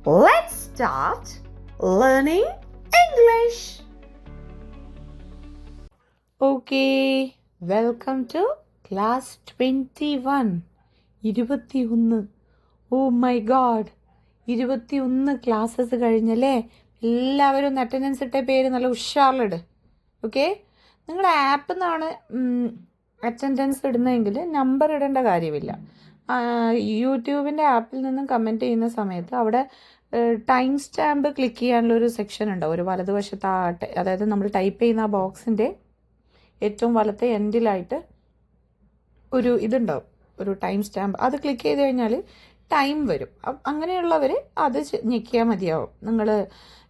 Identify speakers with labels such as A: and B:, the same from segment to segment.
A: Let's start learning English. Okay, welcome to class 21. 21. Oh my god. 21 classes കഴിഞ്ഞല്ലേ? എല്ലാവരും ഒന്ന് attendance ഇട്ട പേര് നല്ല ഉഷാറിലിട്. ഓക്കെ, നിങ്ങളുടെ ആപ്പിൽ നിന്നാണ് അറ്റൻഡൻസ് ഇടുന്നതെങ്കിൽ നമ്പർ ഇടേണ്ട കാര്യമില്ല. യൂട്യൂബിൻ്റെ ആപ്പിൽ നിന്നും കമൻറ്റ് ചെയ്യുന്ന സമയത്ത് അവിടെ ടൈം സ്റ്റാമ്പ് ക്ലിക്ക് ചെയ്യാനുള്ളൊരു സെക്ഷൻ ഉണ്ടാവും. ഒരു വലതുവശത്താട്ടെ, അതായത് നമ്മൾ ടൈപ്പ് ചെയ്യുന്ന ആ ബോക്സിൻ്റെ ഏറ്റവും വലത്തെ എൻഡിലായിട്ട് ഒരു ഇതുണ്ടാവും, ഒരു ടൈം സ്റ്റാമ്പ്. അത് ക്ലിക്ക് ചെയ്ത് കഴിഞ്ഞാൽ ടൈം വരും. അങ്ങനെയുള്ളവർ അത് ഞെക്കിയാൽ മതിയാവും. നിങ്ങൾ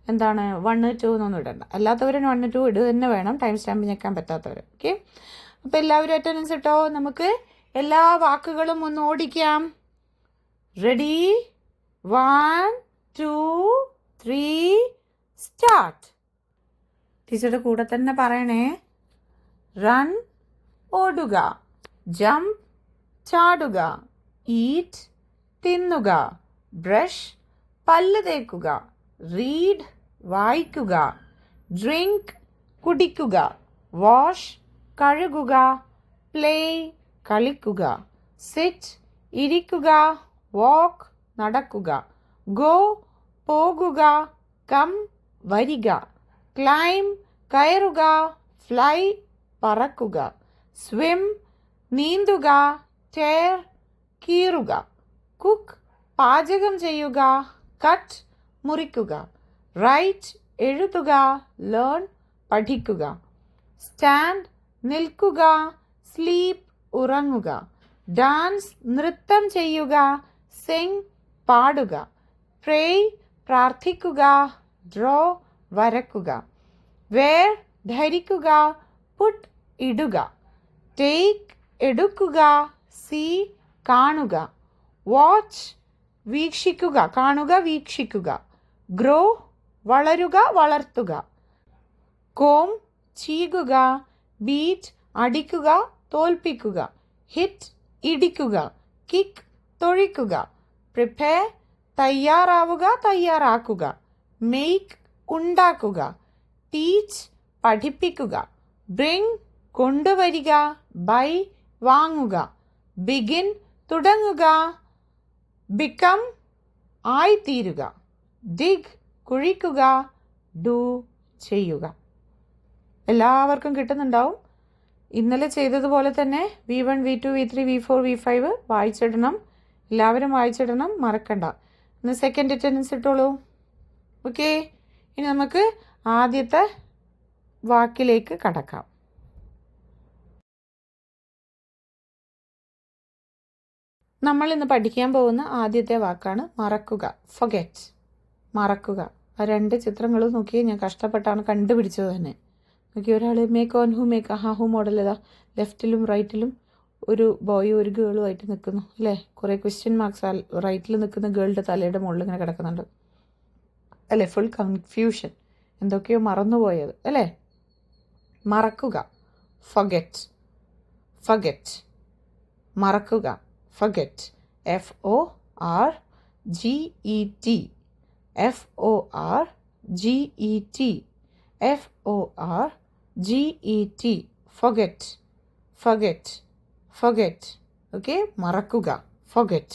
A: 1, 2 എന്നൊന്നും ഇടണ്ട. അല്ലാത്തവർ 1, 2 ഇടുക തന്നെ വേണം, ടൈം സ്റ്റാമ്പ് ഞെക്കാൻ പറ്റാത്തവർ. ഓക്കെ, അപ്പോൾ എല്ലാവരും അറ്റൻഡൻസ് ഇട്ടോ. നമുക്ക് എല്ലാ വാക്കുകളും ഒന്ന് ഓടിക്കാം. റെഡി? 1, 2, 3 സ്റ്റാർട്ട്. ടീച്ചറുടെ കൂടെ തന്നെ പറയണേ. റൺ ഓടുക, ജംപ് ചാടുക, ഈറ്റ് തിന്നുക, ബ്രഷ് പല്ല് തേക്കുക, റീഡ് വായിക്കുക, ഡ്രിങ്ക് കുടിക്കുക, വാഷ് കഴുകുക, പ്ലേ കളിക്കുക, സിറ്റ് ഇരിക്കുക, വാക്ക് നടക്കുക, ഗോ പോകുക, കം വരിക, ക്ലൈം കയറുക, ഫ്ലൈ പറക്കുക, സ്വിം നീന്തുക, ടേർ കീറുക, കുക്ക് പാചകം ചെയ്യുക, കട്ട് മുറിക്കുക, റൈറ്റ് എഴുതുക, ലേൺ പഠിക്കുക, സ്റ്റാൻഡ് നിൽക്കുക, സ്ലീപ്പ് ഉറങ്ങുക, ഡാൻസ് നൃത്തം ചെയ്യുക, സിംഗ് പാടുക, പ്രേ പ്രാർത്ഥിക്കുക, ഡ്രോ വരക്കുക, വെയർ ധരിക്കുക, പുട്ട് ഇടുക, ടേക്ക് എടുക്കുക, സീ കാണുക, വാച്ച് വീക്ഷിക്കുക, കാണുക വീക്ഷിക്കുക, ഗ്രോ വളരുക വളർത്തുക, കോം ചീകുക, ബീറ്റ് അടിക്കുക തോൽപ്പിക്കുക, ഹിറ്റ് ഇടിക്കുക, കിക്ക് തൊഴിക്കുക, പ്രിപ്പയർ തയ്യാറാവുക തയ്യാറാക്കുക, മെയ്ക്ക് ഉണ്ടാക്കുക, ടീച്ച് പഠിപ്പിക്കുക, ബ്രിങ് കൊണ്ടുവരിക, ബൈ വാങ്ങുക, ബിഗിൻ തുടങ്ങുക, ബിക്കം ആയിത്തീരുക, ഡിഗ് കുഴിക്കുക, ഡു ചെയ്യുക. എല്ലാവർക്കും കിട്ടുന്നുണ്ടാവും. ഇന്നലെ ചെയ്തതുപോലെ തന്നെ V1, V2, V3, V4, V5 വായിച്ചിടണം. എല്ലാവരും വായിച്ചിടണം, മറക്കണ്ട. ഇന്ന് സെക്കൻഡ് അറ്റൻഡൻസ് ഇട്ടോളൂ. ഓക്കെ, ഇനി നമുക്ക് ആദ്യത്തെ വാക്കിലേക്ക് കടക്കാം. നമ്മൾ ഇന്ന് പഠിക്കാൻ പോകുന്ന ആദ്യത്തെ വാക്കാണ് മറക്കുക, ഫൊഗെറ്റ്. മറക്കുക. ആ 2 ചിത്രങ്ങളും നോക്കി, ഞാൻ കഷ്ടപ്പെട്ടാണ് കണ്ടുപിടിച്ചത് തന്നെ. നോക്കി, ഒരാൾ മേക്ക് ഓൺ ഹു മേക്ക് ഹാ ഹു മോഡൽ ഏതാ, ലെഫ്റ്റിലും റൈറ്റിലും ഒരു ബോയും ഒരു ഗേളും ആയിട്ട് നിൽക്കുന്നു അല്ലേ. കുറേ ക്വസ്റ്റ്യൻ മാർക്സ് റൈറ്റിൽ നിൽക്കുന്ന ഗേളുടെ തലയുടെ മുകളിൽ ഇങ്ങനെ കിടക്കുന്നുണ്ട് അല്ലേ. ഫുൾ കൺഫ്യൂഷൻ, എന്തൊക്കെയോ മറന്നുപോയത് അല്ലേ. മറക്കുക, ഫൊഗെറ്റ്. ഫൊഗെറ്റ്, മറക്കുക, forget. FORGET, FORGET, FORGET, forget, forget, forget. Okay, മറക്കുക, forget.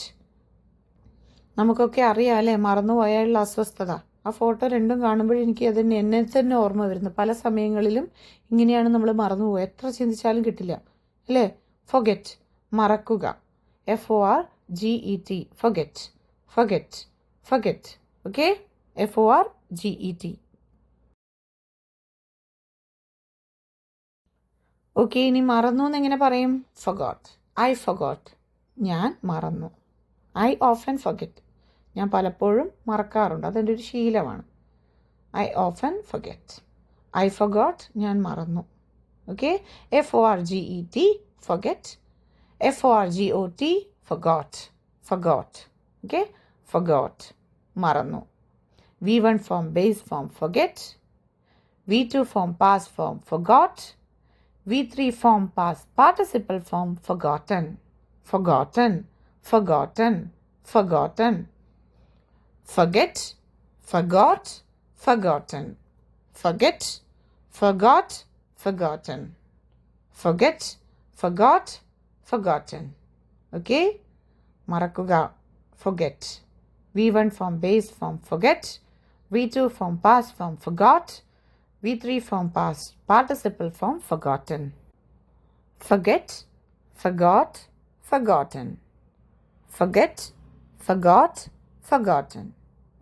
A: നമുക്കൊക്കെ അറിയാം അല്ലേ, മറന്നുപോയാലുള്ള അസ്വസ്ഥത. ആ ഫോട്ടോ രണ്ടും കാണുമ്പോഴും എനിക്ക് അതിന് എന്നെ തന്നെ ഓർമ്മ വരുന്നു. പല സമയങ്ങളിലും ഇങ്ങനെയാണ് നമ്മൾ മറന്നുപോയത്, എത്ര ചിന്തിച്ചാലും കിട്ടില്ല അല്ലേ. forget, മറക്കുക. FORGET, forget, forget, forget. Okay, FORGET. Okay, ഇനി മറന്നു എന്നെങ്ങനെ പറയും? forgot. I forgot, ഞാൻ മറന്നു. I often forget, ഞാൻ പലപ്പോഴും മറക്കാറുണ്ട്, അതെൻ്റെ ഒരു ശീലമാണ്. I often forget. I forgot, ഞാൻ മറന്നു. Okay, FORGET, forget. FORGOT, forgot, forgot. Okay, forgot, മറന്നു. V1 form base form forget. V2 form past form forgot. V3 form past participle form forgotten, forgotten, forgotten, forgotten. forget, forgot, forgotten. Forget, forgot, forgotten. Forget, forgot, forgotten. Okay? മറക്കുക, forget. V1 form base form forget. V2 form past form forgot. V3 form past participle form forgotten. Forget, forgot, forgotten. Forget, forgot, forgotten.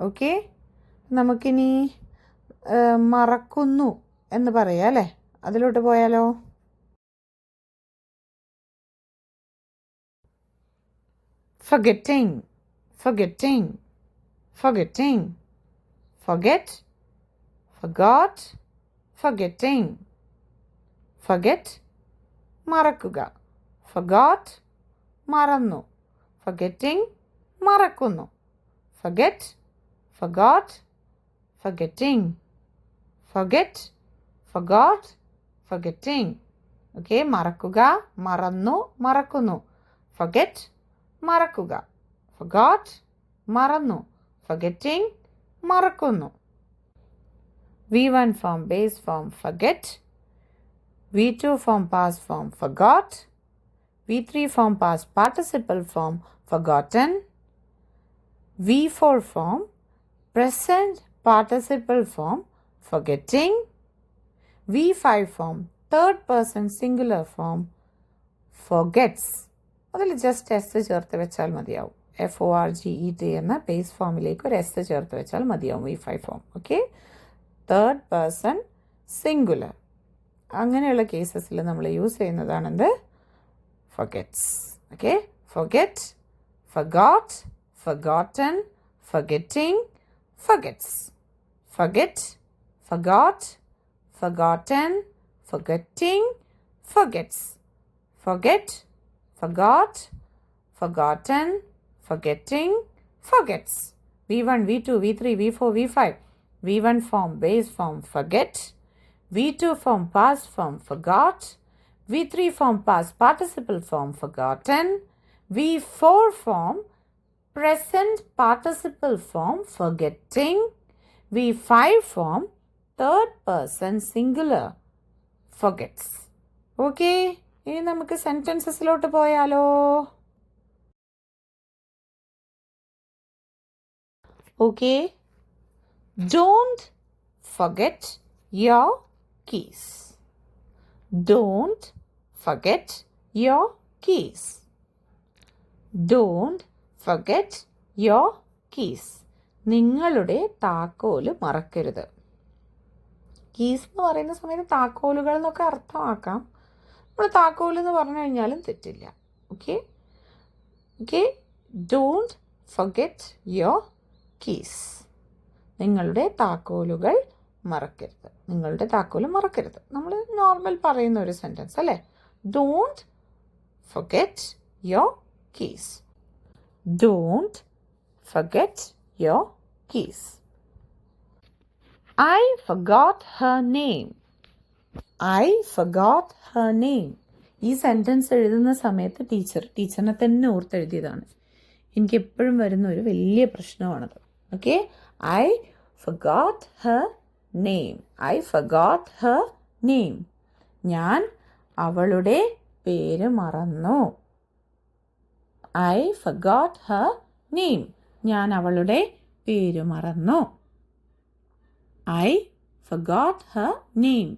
A: Okay? നമുക്കിനി മറക്കുന്നു എന്ന് പറയാം അല്ലേ? അതിലോട്ട് പോയാലോ? Forgetting, forgetting, forgetting. Forget, forgot, forgetting. Forget, മറക്കുക. Forgot, മറന്നു. Forgetting, മറക്കുന്നു. Forget, forgot, forgetting. Forget, forgot, forgetting. Okay, മറക്കുക, മറന്നു, മറക്കുന്നു. Forget, മറക്കുക. Forgot, മറന്നു. Forgetting, മറക്കുന്നു. V1 form base form forget. V2 form past form forgot. V3 form past participle form forgotten. V4 form present participle form forgetting. V5 form third person singular form forgets. അതിൽ just S ചേർത്ത് വെച്ചാൽ മതിയാവും. FORGET എന്ന base ഫോമിലേക്ക് ഒരു S ചേർത്ത് വെച്ചാൽ മതിയാവും V5 form. Okay, third person singular അങ്ങനെയുള്ള കേസസിൽ നമ്മൾ യൂസ് ചെയ്യുന്നതാണെന്ത്? forgets. Okay, forget, forgot, forgotten, forgetting, forgets. Forget, forgot, forgotten, forgetting, forgets. Forget, forgot, forgotten, forgetting, forgets. V1, V2, V3, V4, V5. V1 form base form forget. V2 form past form forgot. V3 form past participle form forgotten. V4 form present participle form forgetting. V5 form third person singular forgets. Okay, ഇനി നമുക്ക് സെൻറ്റൻസസിലോട്ട് പോയാലോ? Okay, don't forget your keys. Don't forget your keys. Don't forget your keys. നിങ്ങളുടെ താക്കോല് മറക്കരുത്. Keys എന്ന് പറയുന്ന സമയത്ത് താക്കോലുകൾ എന്നൊക്കെ അർത്ഥമാക്കാം. നമ്മൾ താക്കോൽ എന്ന് പറഞ്ഞു കഴിഞ്ഞാലും തെറ്റില്ല. Okay, okay, don't forget your keys. നിങ്ങളുടെ താക്കോലുകൾ മറക്കരുത്. നിങ്ങളുടെ താക്കോൽ മറക്കരുത്. നമ്മൾ നോർമൽ പറയുന്ന ഒരു സെൻറ്റൻസ് അല്ലേ? Don't forget your keys. Don't forget your keys. I forgot her name. I forgot her name. ഈ സെൻറ്റൻസ് എഴുതുന്ന സമയത്ത് ടീച്ചറിനെ തന്നെ ഓർത്തെഴുതിയതാണ്. എനിക്ക് എപ്പോഴും വരുന്ന ഒരു വലിയ പ്രശ്നമാണത്. Okay, I forgot her name. I forgot her name. ഞാൻ അവളുടെ പേര് മറന്നു. I forgot her name. ഞാൻ അവളുടെ പേര് മറന്നു. I forgot her name.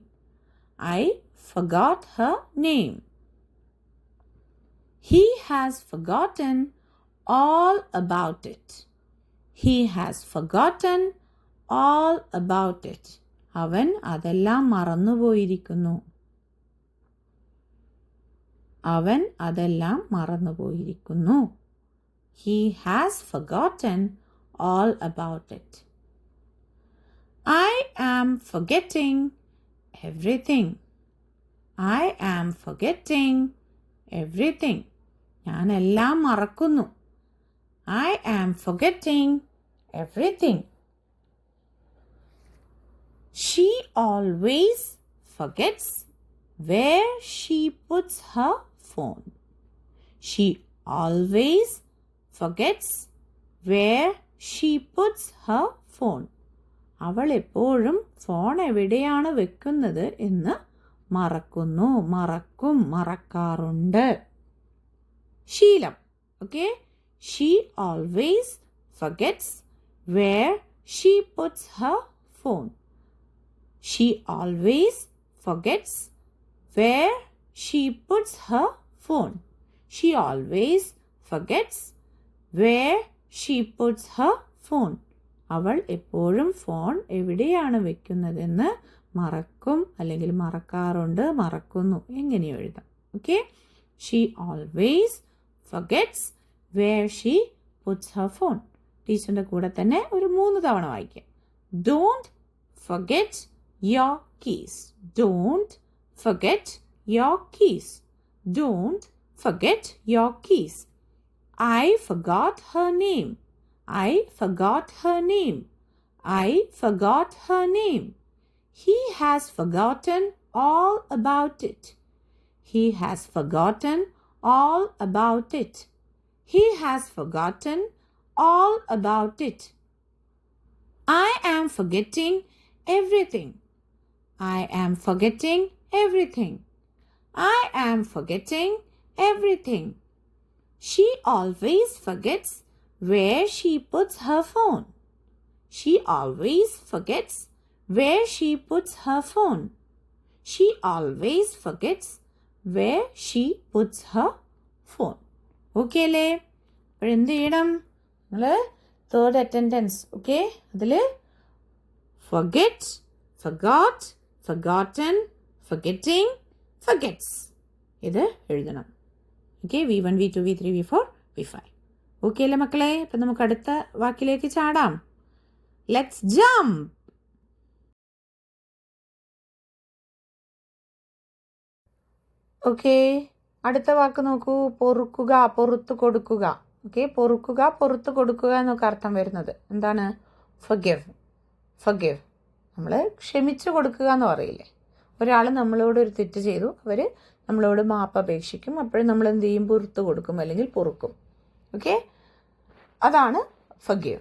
A: I forgot her name. He has forgotten all about it. He has forgotten all about it. അവൻ അതെല്ലാം മറന്നുപോയിരിക്കുന്നു. അവൻ അതെല്ലാം മറന്നുപോയിരിക്കുന്നു. He has forgotten all about it. I am forgetting everything. I am forgetting everything. ഞാൻ എല്ലാം മറക്കുന്നു. I am forgetting everything. She always forgets where she puts her phone. She always forgets where she puts her phone. അവൾ എപ്പോഴും phone എവിടെയാണ് വെക്കുന്നത് എന്ന് മറക്കുന്നു, മറക്കാറുണ്ട്. ശീലം. Okay? She always forgets where she puts her phone. She always forgets where she puts her phone. She always forgets where she puts her phone. അവൾ എപ്പോഴും phone എവിടെയാണ് വെക്കുന്നതെന്ന് മറക്കും, അല്ലെങ്കിൽ മറക്കാറുണ്ട്, മറക്കുന്നു, എങ്ങനെയോ എഴുതാം. Okay? She always forgets where she puts her phone. ടീച്ചറിൻ്റെ കൂടെ തന്നെ ഒരു 3 തവണ വായിക്കാം. Don't forget your keys. Don't forget your keys. Don't forget your keys. I forgot her name. I forgot her name. I forgot her name. He has forgotten all about it. He has forgotten all about it. He has forgotten all about it. I am forgetting everything. I am forgetting everything. I am forgetting everything. She always forgets where she puts her phone. She always forgets where she puts her phone. She always forgets where she puts her phone. Okay അല്ലേ? അപ്പോഴെന്ത് ചെയ്യണം? നിങ്ങൾ third attendance, okay, അതിൽ forget, forgot, forgotten, forgetting, forgets ഇത് എഴുതണം. Okay? V1, V2, V3, V4, V5. Okay അല്ലേ മക്കളെ? അപ്പം നമുക്ക് അടുത്ത വാക്കിലേക്ക് ചാടാം. Let's jump. ഓക്കെ, അടുത്ത വാക്ക് നോക്കൂ. പൊറുക്കുക, പൊറുത്തു കൊടുക്കുക. ഓക്കെ, പൊറുക്കുക, പൊറുത്തു കൊടുക്കുക എന്നൊക്കെ അർത്ഥം വരുന്നത് എന്താണ്? ഫർഗിവ്. ഫർഗിവ് നമ്മൾ ക്ഷമിച്ചു കൊടുക്കുക എന്ന് പറയില്ലേ? ഒരാൾ നമ്മളോട് ഒരു തെറ്റ് ചെയ്തു, അവർ നമ്മളോട് മാപ്പ് അപേക്ഷിക്കും, അപ്പോഴും നമ്മൾ എന്ത് ചെയ്യും? പൊറുത്തു കൊടുക്കും അല്ലെങ്കിൽ പൊറുക്കും. ഓക്കെ, അതാണ് ഫർഗിവ്.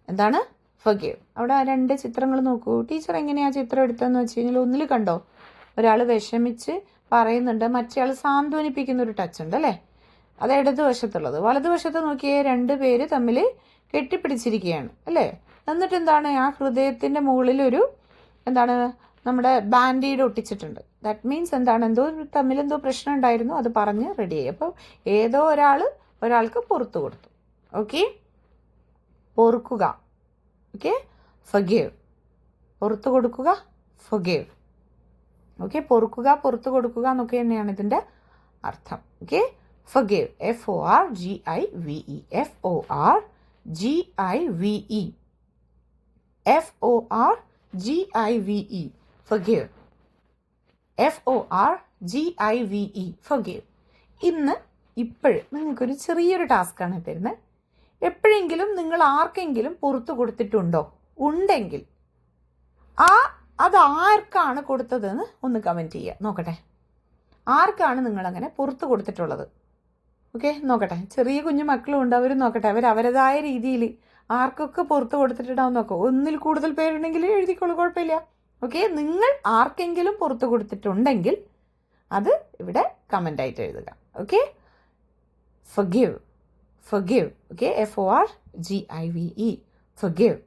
A: എന്താണ്? ഫർഗിവ്. അവിടെ 2 ചിത്രങ്ങൾ നോക്കൂ. ടീച്ചർ എങ്ങനെയാണ് ചിത്രം എടുത്തതെന്ന് വെച്ച് കഴിഞ്ഞാൽ, ഒന്നിൽ കണ്ടോ ഒരാൾ വിഷമിച്ച് പറയുന്നുണ്ട്, മറ്റേ ആൾ സാന്ത്വനിപ്പിക്കുന്ന ഒരു ടച്ച് ഉണ്ട് അല്ലേ? അത് ഇടതുവശത്തുള്ളത്. വലതുവശത്ത് നോക്കിയേ 2 പേര് തമ്മിൽ കെട്ടിപ്പിടിച്ചിരിക്കുകയാണ് അല്ലേ? എന്നിട്ട് എന്താണ്? ആ ഹൃദയത്തിൻ്റെ മുകളിലൊരു എന്താണ് നമ്മുടെ ബാൻഡേഡ് ഒട്ടിച്ചിട്ടുണ്ട്. ദാറ്റ് മീൻസ് എന്താണ്? തമ്മിലെന്തോ പ്രശ്നം ഉണ്ടായിരുന്നു, അത് പറഞ്ഞ് റെഡിയായി. അപ്പോൾ ഏതോ ഒരാൾക്ക് പുറത്തു കൊടുത്തു. ഓക്കെ, പൊറുക്കുക. ഓക്കെ, ഫർഗിവ്. പുറത്തു കൊടുക്കുക, ഫർഗിവ്. ഓക്കെ, പൊറുക്കുക, പുറത്തു കൊടുക്കുക എന്നൊക്കെ തന്നെയാണ് ഇതിൻ്റെ അർത്ഥം. Okay, ഫർഗിവ്. FORGIVE. FORGIVE. FORGIVE. Forgive. FORGIVE. Forgive. ഇപ്പോഴും നിങ്ങൾക്കൊരു ചെറിയൊരു ടാസ്ക്കാണ് തരുന്നത്. എപ്പോഴെങ്കിലും നിങ്ങൾ ആർക്കെങ്കിലും പുറത്തു കൊടുത്തിട്ടുണ്ടോ? ഉണ്ടെങ്കിൽ അത് ആർക്കാണ് കൊടുത്തതെന്ന് ഒന്ന് കമൻറ്റ് ചെയ്യുക. നോക്കട്ടെ, ആർക്കാണ് നിങ്ങളങ്ങനെ പുറത്തു കൊടുത്തിട്ടുള്ളത്? ഓക്കെ, നോക്കട്ടെ. ചെറിയ കുഞ്ഞു മക്കളും ഉണ്ട്, അവർ നോക്കട്ടെ, അവരവരതായ രീതിയിൽ ആർക്കൊക്കെ പുറത്ത് കൊടുത്തിട്ടുണ്ടാവും നോക്കോ. 1ൽ കൂടുതൽ പേരുണ്ടെങ്കിൽ എഴുതിക്കോളൂ, കുഴപ്പമില്ല. ഓക്കെ, നിങ്ങൾ ആർക്കെങ്കിലും പുറത്ത് കൊടുത്തിട്ടുണ്ടെങ്കിൽ അത് ഇവിടെ കമൻ്റ് ആയിട്ട് എഴുതുക. Okay, forgive. Forgive. Okay, FORGIVE. Forgive.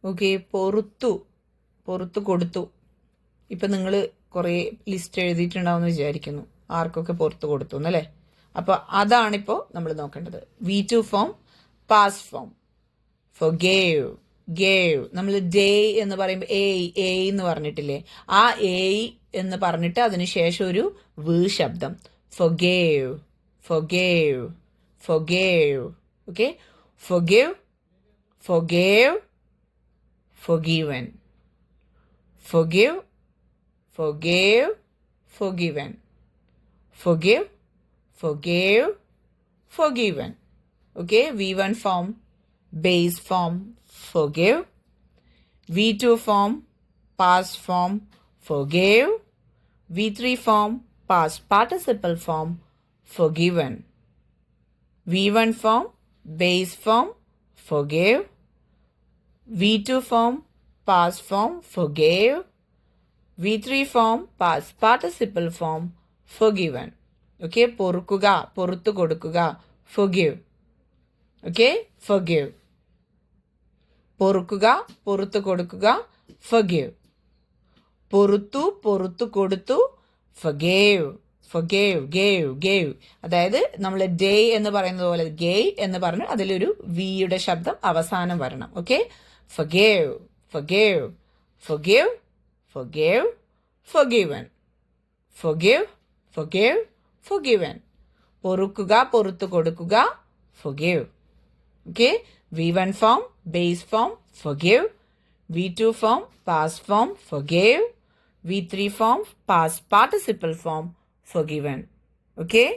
A: Okay, പുറത്തു കൊടുത്തു. ഇപ്പം നിങ്ങൾ കുറേ ലിസ്റ്റ് എഴുതിയിട്ടുണ്ടാവുമെന്ന് വിചാരിക്കുന്നു, ആർക്കൊക്കെ പുറത്ത് കൊടുത്തു എന്നല്ലേ? അപ്പോൾ അതാണിപ്പോൾ നമ്മൾ നോക്കേണ്ടത്. V2 form, past form. forgave. Gave. നമ്മൾ ഡേ എന്ന് പറയുമ്പോൾ എ എന്ന് പറഞ്ഞിട്ടില്ലേ? ആ എ എന്ന് പറഞ്ഞിട്ട് അതിന് ശേഷം ഒരു വ് ശബ്ദം. forgave. Forgave. Forgave. Okay, forgive. Forgave. Forgiven. Forgive. Forgave. Forgiven. Forgive. Forgave. Forgiven. Okay, V1 form, base form, forgive. V2 form, past form, forgave. V3 form, past participle form, forgiven. V1 form, base form, forgive. V2 form, past form, forgave. V3 form, past participle form, forgiven. Okay, പൊറുക്കുക, പൊറുത്തു കൊടുക്കുക, forgive. Okay, forgive. പൊറുക്കുക, പൊറുത്തു കൊടുക്കുക, forgive. പൊറുത്തു, പൊറുത്തു കൊടുത്തു, forgave. forgave, gave, gave. അതായത് നമ്മൾ day എന്ന് പറയുന്നത് പോലെ gave എന്ന് പറഞ്ഞു അതിലൊരു വിയുടെ ശബ്ദം അവസാനം വരണം. Okay, forgave, forgave, forgive, forgave, forgiven. forgive, forgive, forgiven. പൊറുക്കുക, പൊറുത്തു കൊടുക്കുക, forgive. Okay, V1 form, base form, forgive. V2 form, past form, forgave. V3 form, past participle form, forgiven. Okay?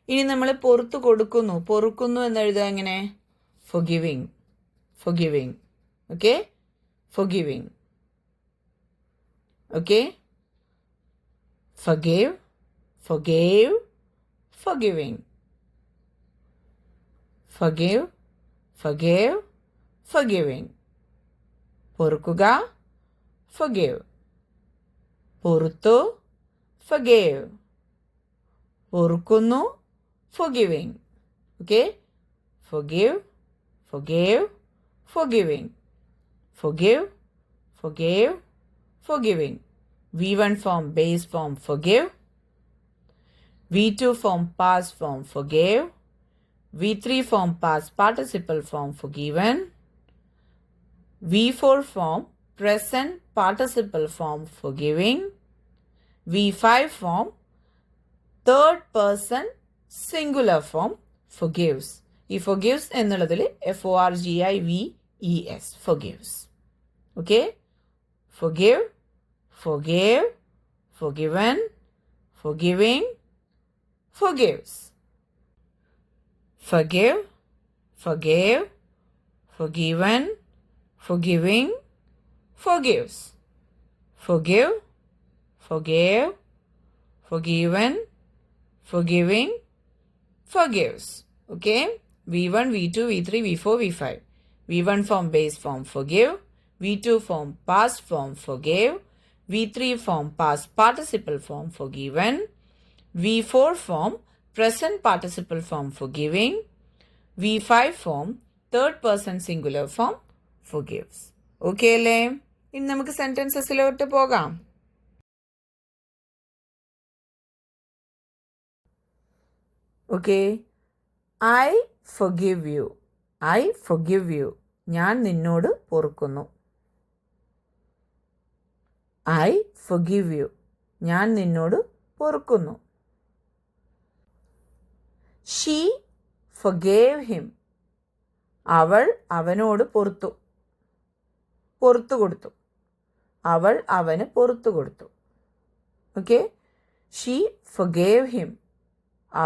A: ഇനി നമ്മൾ പൊറുത്തു കൊടുക്കുന്നു, പൊറുക്കുന്നു എന്ന് എഴുതുക എങ്ങനെ? forgiving, forgiving. Okay? forgiving. Okay? forgive, forgave, forgiving. forgive, forgave, forgiving. പൊറുക്കുക, forgive. പൊറുത്തു, forgave. പൊറുക്കുന്നു, forgiving. Okay? forgive, forgave, forgiving. forgive, forgave, forgiving. V1 form, base form, forgive. V2 form, past form, forgave. V3 form, past participle form, forgiven. V4 form, present participle form, forgiving. V5 form, third person singular form, forgives. ഈ forgives എന്നുള്ളതിൽ forgives, forgives. Okay? forgive, forgave, forgiven, forgiving, forgives. forgive, forgave, forgiven, forgiving, forgives. forgive, forgave, forgiven, forgiving, forgives. Okay? V1, V2, V3, V4, V5. V1 form, base form, forgive. V2 form, past form, forgave. V3 form, past participle form, forgiven. V4 form, present participle form, forgiving. V5 form, third person singular form, forgives. Okay അല്ലേ? ഇനി നമുക്ക് സെന്റൻസസിലോട്ട് പോകാം. Okay. I forgive you. I forgive you. ഞാൻ നിന്നോട് പൊറുക്കുന്നു. I forgive you. ഞാൻ നിന്നോട് പൊറുക്കുന്നു. She forgave him. അവൾ അവനോട് പൊറുത്തു കൊടുത്തു. അവൾ അവന് പൊറുത്തു കൊടുത്തു. Okay, she forgave him.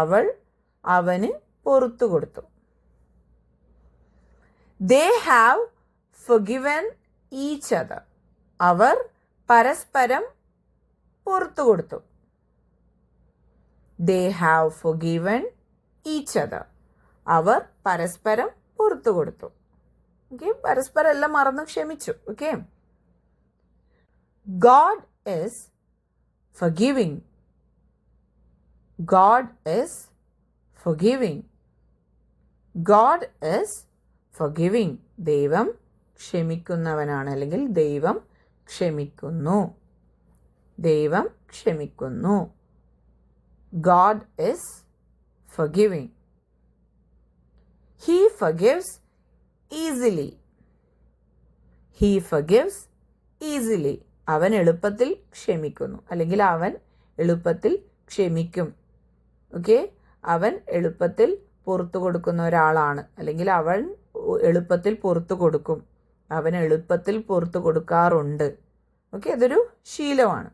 A: അവൾ അവന് പൊറുത്തു കൊടുത്തു. They have forgiven each other. അവർ പരസ്പരം പൊറുത്തു കൊടുത്തു. They have forgiven each other. അവർ പരസ്പരം പൊറുത്തു കൊടുത്തു. ഓക്കെ, പരസ്പരം എല്ലാം മറന്ന് ക്ഷമിച്ചു. Okay, God is forgiving. God is forgiving. God is forgiving. ദൈവം ക്ഷമിക്കുന്നവനാണ്, അല്ലെങ്കിൽ ദൈവം ക്ഷമിക്കുന്നു. ദൈവം ക്ഷമിക്കുന്നു. God is forgiving. He forgives easily. He forgives easily. അവൻ എളുപ്പത്തിൽ ക്ഷമിക്കുന്നു, അല്ലെങ്കിൽ അവൻ എളുപ്പത്തിൽ ക്ഷമിക്കും. ഓക്കെ, അവൻ എളുപ്പത്തിൽ പുറത്തു കൊടുക്കുന്ന ഒരാളാണ്, അല്ലെങ്കിൽ അവൻ എളുപ്പത്തിൽ പുറത്തു കൊടുക്കും. അവൻ എളുപ്പത്തിൽ പുറത്തു കൊടുക്കാറുണ്ട്. ഓക്കെ, അതൊരു ശീലമാണ്.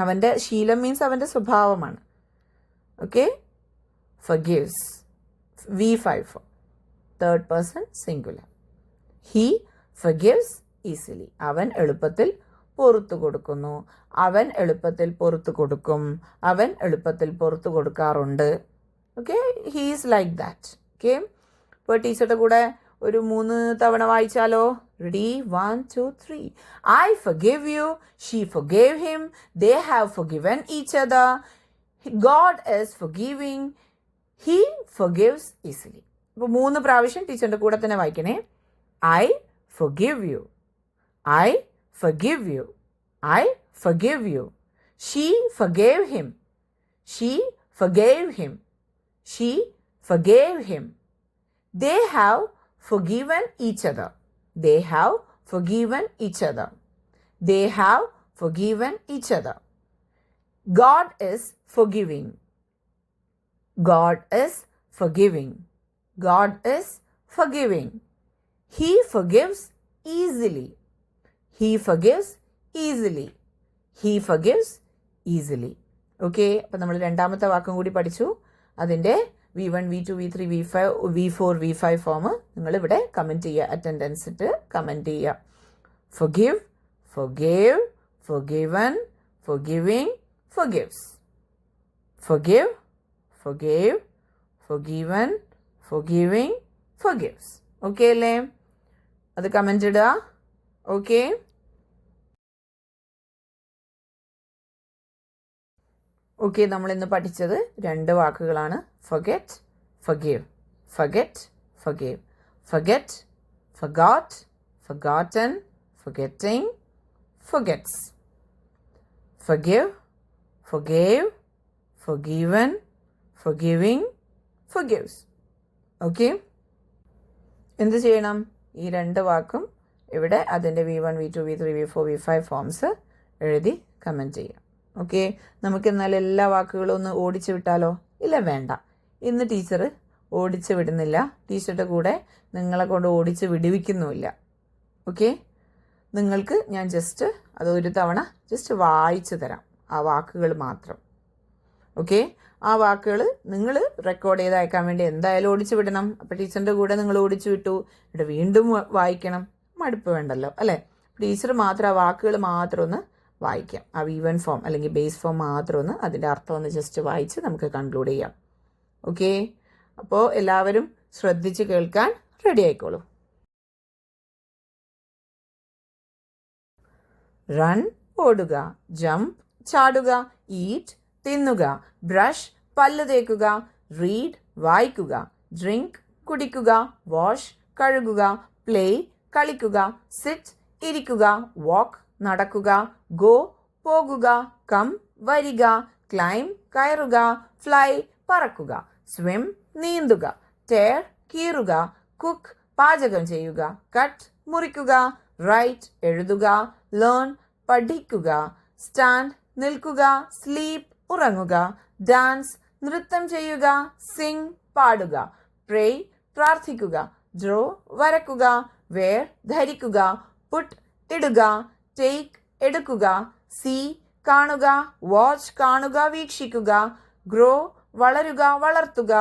A: അവൻ്റെ ശീലം മീൻസ് അവൻ്റെ സ്വഭാവമാണ്. Okay, forgives. V5 third person singular. He forgives easily. അവൻ എളുപ്പത്തിൽ പുറത്തു കൊടുക്കുന്നു. അവൻ എളുപ്പത്തിൽ പുറത്തു കൊടുക്കും. അവൻ എളുപ്പത്തിൽ പുറത്തു കൊടുക്കാറുണ്ട്. Okay, he's like that. Okay, ഇപ്പോൾ ടീച്ചറുടെ കൂടെ ഒരു 3 തവണ വായിച്ചാലോ? Ready, 1 2 3. I forgive you. She forgave him. They have forgiven each other. God is forgiving. He forgives easily. അപ്പോൾ 3 പ്രാവശ്യം ടീച്ചറിന്റെ കൂടെ തന്നെ വായിക്കണേ. I forgive you. I forgive you. I forgive you. She forgave him. She forgave him. She forgave him. They have forgiven each other. They have forgiven each other. They have forgiven each other. God is forgiving. God is forgiving. God is forgiving. He forgives easily. He forgives easily. He forgives easily. Okay, അപ്പം നമ്മൾ രണ്ടാമത്തെ വാക്കും കൂടി പഠിച്ചു. അതിൻ്റെ V1, V2, V3, V5, V4, V5 form നിങ്ങളിവിടെ comment ചെയ്യുക. Attendance ഇട്ട് കമൻറ്റ് ചെയ്യുക. Forgive, forgave, forgiven, forgiving, forgives. Forgive, forgave, forgiven, forgiving, forgives. Okay അല്ലേ? അത് കമൻറ്റ് ഇടുക. ഓക്കെ, ഓക്കെ, നമ്മൾ ഇന്ന് പഠിച്ചത് 2 വാക്കുകളാണ്. forget, forgive. forget, forgive. forget, forgot, forgotten, forgetting, forgets. forgive, forgave, forgiven, forgiving, forgives. Okay, എന്ത് ചെയ്യണം? ഈ 2 വാക്കും ഇവിടെ അതിൻ്റെ V1, V2, V3, V4, V5 forms എഴുതി കമൻറ്റ് ചെയ്യാം. ഓക്കെ, നമുക്ക് എന്നാൽ എല്ലാ വാക്കുകളും ഒന്ന് ഓടിച്ചു വിട്ടാലോ? ഇല്ല, വേണ്ട. ഇന്ന് ടീച്ചർ ഓടിച്ചു വിടുന്നില്ല. ടീച്ചറുടെ കൂടെ നിങ്ങളെ കൊണ്ട് ഓടിച്ച് വിടുവിക്കുന്നുമില്ല. ഓക്കെ, നിങ്ങൾക്ക് ഞാൻ ജസ്റ്റ് അത് ഒരു തവണ ജസ്റ്റ് വായിച്ചു തരാം, ആ വാക്കുകൾ മാത്രം. ഓക്കെ, ആ വാക്കുകൾ നിങ്ങൾ റെക്കോർഡ് ചെയ്ത് അയക്കാൻ വേണ്ടി എന്തായാലും ഓടിച്ചു വിടണം. അപ്പോൾ ടീച്ചറിൻ്റെ കൂടെ നിങ്ങൾ ഓടിച്ചു വിട്ടു, ഇവിടെ വീണ്ടും വായിക്കണം, മടുപ്പ് വേണ്ടല്ലോ അല്ലേ? ടീച്ചർ മാത്രം ആ വാക്കുകൾ മാത്രം ഒന്ന് വായിക്കാം. ആ V1 ഫോം അല്ലെങ്കിൽ ബേസ് ഫോം മാത്രം ഒന്ന് അതിൻ്റെ അർത്ഥം ഒന്ന് ജസ്റ്റ് വായിച്ച് നമുക്ക് കൺക്ലൂഡ് ചെയ്യാം. ഓക്കെ, അപ്പോൾ എല്ലാവരും ശ്രദ്ധിച്ച് കേൾക്കാൻ റെഡി ആയിക്കോളൂ. റൺ, ഓടുക. ജംപ്, ചാടുക. ഈറ്റ്, തിന്നുക. ബ്രഷ്, പല്ല് തേക്കുക. റീഡ്, വായിക്കുക. ഡ്രിങ്ക്, കുടിക്കുക. വാഷ്, കഴുകുക. പ്ലേ, കളിക്കുക. സിറ്റ്, ഇരിക്കുക. വാക്ക്, നടക്കുക. ഗോ, പോകുക. കം, വരിക. ക്ലൈം, കയറുക. ഫ്ലൈ, പറക്കുക. സ്വിം, നീന്തുക. ടേർ, കീറുക. കുക്ക്, പാചകം ചെയ്യുക. കട്ട്, മുറിക്കുക. റൈറ്റ്, എഴുതുക. ലേൺ, പഠിക്കുക. സ്റ്റാൻഡ്, നിൽക്കുക. സ്ലീപ്പ്, ഉറങ്ങുക. ഡാൻസ്, നൃത്തം ചെയ്യുക. സിംഗ്, പാടുക. പ്രേ, പ്രാർത്ഥിക്കുക. ഡ്രോ, വരക്കുക. വെയർ, ധരിക്കുക. പുട്ട്, ഇടുക. ടേക്ക്, എടുക്കുക. സീ, കാണുക. വാച്ച്, കാണുക, വീക്ഷിക്കുക. ഗ്രോ, വളരുക, വളർത്തുക.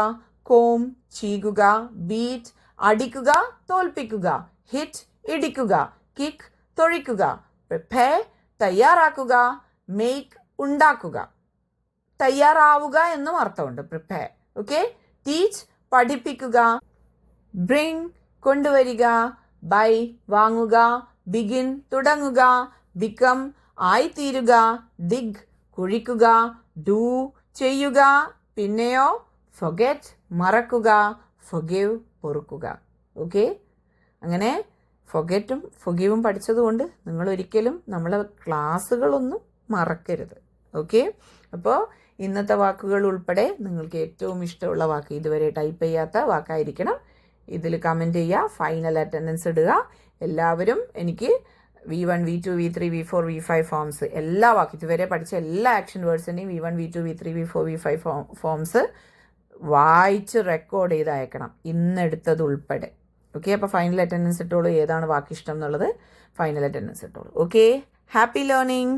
A: കോം, ചീകുക. ബീറ്റ്, അടിക്കുക, തോൽപ്പിക്കുക. ഹിറ്റ്, ഇടിക്കുക. കിക്ക്, തൊഴിക്കുക. പ്രിപ്പയർ, തയ്യാറാക്കുക. മേക്ക്, ഉണ്ടാക്കുക. തയ്യാറാവുക എന്നും അർത്ഥമുണ്ട് പ്രിപ്പയർ. ഓക്കെ, ടീച്ച്, പഠിപ്പിക്കുക. ബ്രിങ്, കൊണ്ടുവരിക. ബൈ, വാങ്ങുക. ബിഗിൻ, തുടങ്ങുക. ബിക്കം, ആയിത്തീരുക. ഡിഗ്, കുഴിക്കുക. ഡു, ചെയ്യുക. പിന്നെയോ ഫൊഗെറ്റ്, മറക്കുക. ഫൊഗിവ്, പൊറുക്കുക. ഓക്കെ, അങ്ങനെ ഫൊഗെറ്റും ഫൊഗിവും പഠിച്ചതുകൊണ്ട് നിങ്ങൾ ഒരിക്കലും നമ്മളെ ക്ലാസ്സുകളൊന്നും മറക്കരുത്. ഓക്കെ, അപ്പോൾ ഇന്നത്തെ വാക്കുകൾ ഉൾപ്പെടെ നിങ്ങൾക്ക് ഏറ്റവും ഇഷ്ടമുള്ള വാക്ക്, ഇതുവരെ ടൈപ്പ് ചെയ്യാത്ത വാക്കായിരിക്കണം. ഇതിൽ കമൻറ്റ് ചെയ്യുക, ഫൈനൽ അറ്റൻഡൻസ് ഇടുക. എല്ലാവരും എനിക്ക് V1, V2, V3, V4, V5 forms എല്ലാ വാക്കും ഇതുവരെ പഠിച്ച എല്ലാ ആക്ഷൻ വേർഡ്സിൻ്റെയും V1, V2, V3, V4, V5 forms വായിച്ച് റെക്കോർഡ് ചെയ്ത് അയക്കണം, ഇന്നെടുത്തത് ഉൾപ്പെടെ. ഓക്കെ, അപ്പോൾ ഫൈനൽ അറ്റൻഡൻസ് ഇട്ടോളൂ. ഏതാണ് വാക്ക് ഇഷ്ടം എന്നുള്ളത് ഫൈനൽ അറ്റൻഡൻസ് ഇട്ടോളൂ. Okay, happy learning.